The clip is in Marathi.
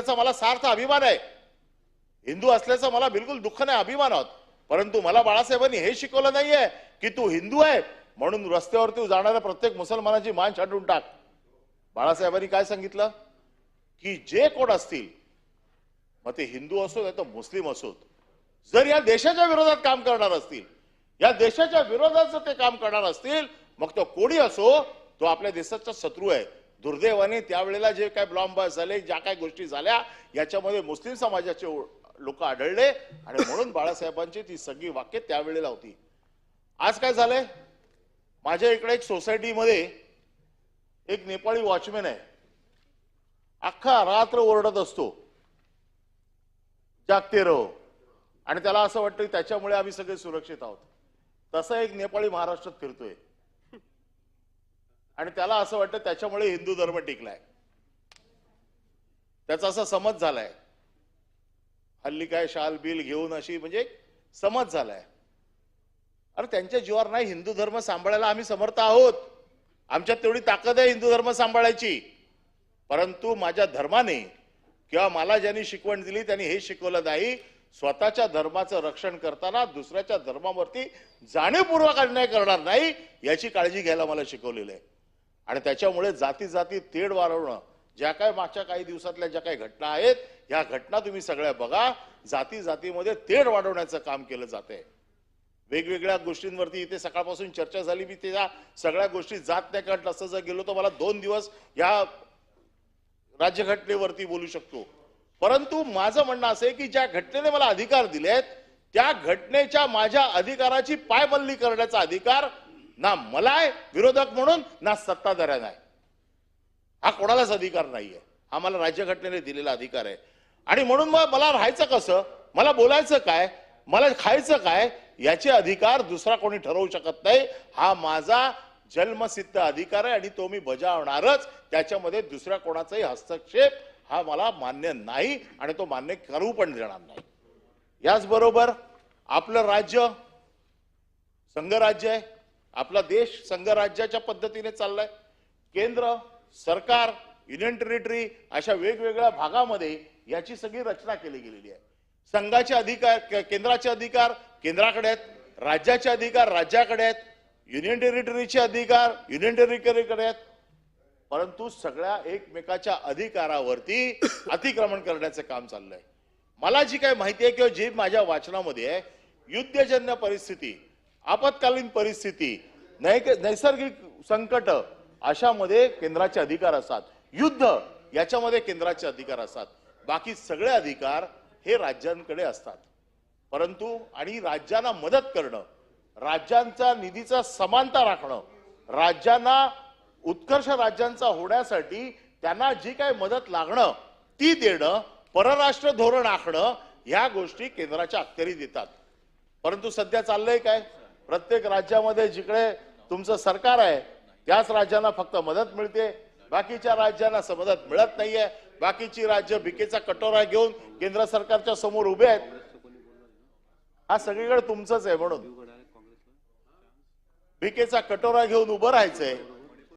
असल्याचा मला सार्थ अभिमान आहे, हिंदू असल्याचा मला बिलकुल दुःख नाही, अभिमान आहोत. परंतु मला बाळासाहेबांनी हे शिकवलं नाहीये की तू हिंदू आहे म्हणून रस्त्यावरती जाणाऱ्या प्रत्येक मुसलमानाची मान छाटून टाक. बाळासाहेबांनी काय सांगितलं की जे कोण असतील, मग ते हिंदू असो नाही तर मुस्लिम असोत, जर या देशाच्या विरोधात काम करणार असतील, या देशाच्या विरोधात जर ते काम करणार असतील, मग तो कोणी असो, तो आपल्या देशाचा शत्रू आहे. दुर्दैवाने त्यावेळेला जे काय बॉम्ब झाले, ज्या काय गोष्टी झाल्या, याच्यामध्ये मुस्लिम समाजाचे लोक आढळले आणि म्हणून बाळासाहेबांची ती सगळी वाक्य त्यावेळेला होती. आज काय झालंय, माझ्या इकडे एक सोसायटीमध्ये एक नेपाळी वॉचमॅन आहे, अख्खा रात्र ओरडत असतो जागते रहो, आणि त्याला असं वाटतं की त्याच्यामुळे आम्ही सगळे सुरक्षित आहोत. तसा एक नेपाळी महाराष्ट्रात फिरतोय आणि त्याला असं वाटतं त्याच्यामुळे हिंदू धर्म टिकलाय. त्याचा असा समज झालाय, हल्ली काय शाल बिल घेऊन अशी म्हणजे समज झालाय. अरे त्यांच्या जीवावर नाही, हिंदू धर्म सांभाळायला आम्ही समर्थ आहोत, आमच्यात तेवढी ताकद आहे हिंदू धर्म सांभाळायची. परंतु माझ्या धर्माने किंवा मला ज्यांनी शिकवण दिली त्यांनी हे शिकवलं नाही, स्वतःच्या धर्माचं रक्षण करताना दुसऱ्याच्या धर्मावरती जाणीवपूर्वक अन्याय करणार नाही याची काळजी घ्यायला मला शिकवलेलं आहे. आणि त्याच्यामुळे जाती जाती तेढ वाढवणं, ज्या काय मागच्या काही दिवसातल्या ज्या काही घटना आहेत, ह्या घटना तुम्ही सगळ्या बघा, जाती जातीमध्ये तेढ वाढवण्याचं काम केलं जातंय. वेगवेगळ्या गोष्टींवरती इथे सकाळपासून चर्चा झाली, मी त्या सगळ्या गोष्टी जात नाही, कारण तसं जर गेलो तर मला 2 दिवस या राज्यघटनेवरती बोलू शकतो. परंतु माझं म्हणणं असं आहे की ज्या घटनेने मला अधिकार दिलेत, त्या घटनेच्या माझ्या अधिकाराची पायमल्ली करण्याचा अधिकार ना मला आहे विरोधक म्हणून, ना सत्ताधाऱ्यांना आहे. हा कोणालाच अधिकार नाहीये, हा मला राज्यघटनेने दिलेला अधिकार आहे. आणि म्हणून मग मला राहायचं कसं, मला बोलायचं काय, मला खायचं काय, याचे अधिकार दुसरा कोणी ठरवू शकत नाही. हा माझा जन्मसिद्ध अधिकार आहे आणि तो मी बजावणारच. त्याच्यामध्ये दुसऱ्या कोणाचाही हस्तक्षेप हा मला मान्य नाही आणि तो मान्य करू पण देणार नाही. याचबरोबर आपलं राज्य संघराज्य आहे, आपला देश संघराज्याच्या पद्धतीने चाललाय. केंद्र सरकार, युनियन टेरिटरी अशा वेगवेगळ्या भागामध्ये याची सगळी रचना केली गेलेली आहे. संघाचे अधिकार, केंद्राचे अधिकार केंद्राकडे आहेत, राज्याचे अधिकार राज्याकडे आहेत, युनियन टेरिटरीचे अधिकार युनियन टेरिटरीकडे आहेत. परंतु सगळ्या एकमेकाच्या अधिकारावरती अतिक्रमण करण्याचे काम चाललंय. मला जी काही माहिती आहे किंवा जी माझ्या वाचनामध्ये आहे, युद्धजन्य परिस्थिती, आपत्कालीन परिस्थिती, नैसर्गिक संकट अशामध्ये केंद्राचे अधिकार असतात, युद्ध याच्यामध्ये केंद्राचे अधिकार असतात, बाकी सगळे अधिकार हे राज्यांकडे असतात. परंतु आणि राज्यांना मदत करणं, राज्यांचा निधीचा समानता राखणं, राज्यांना उत्कर्ष राज्यांचा होण्यासाठी त्यांना जी काही मदत लागणं ती देणं, परराष्ट्र धोरण आखणं, ह्या गोष्टी केंद्राच्या अखत्यारीत येतात. परंतु सध्या चाललंय काय, प्रत्येक राज्यामध्ये जिकडे तुमचं सरकार आहे त्याच राज्यांना फक्त मदत मिळते, बाकीच्या राज्यांना मदत मिळत नाहीये. बाकीची राज्य भिकेचा कटोरा घेऊन केंद्र सरकारच्या समोर उभे आहेत. हा सगळीकडे तुमचंच आहे, म्हणून भिकेचा कटोरा घेऊन उभं राहायचंय.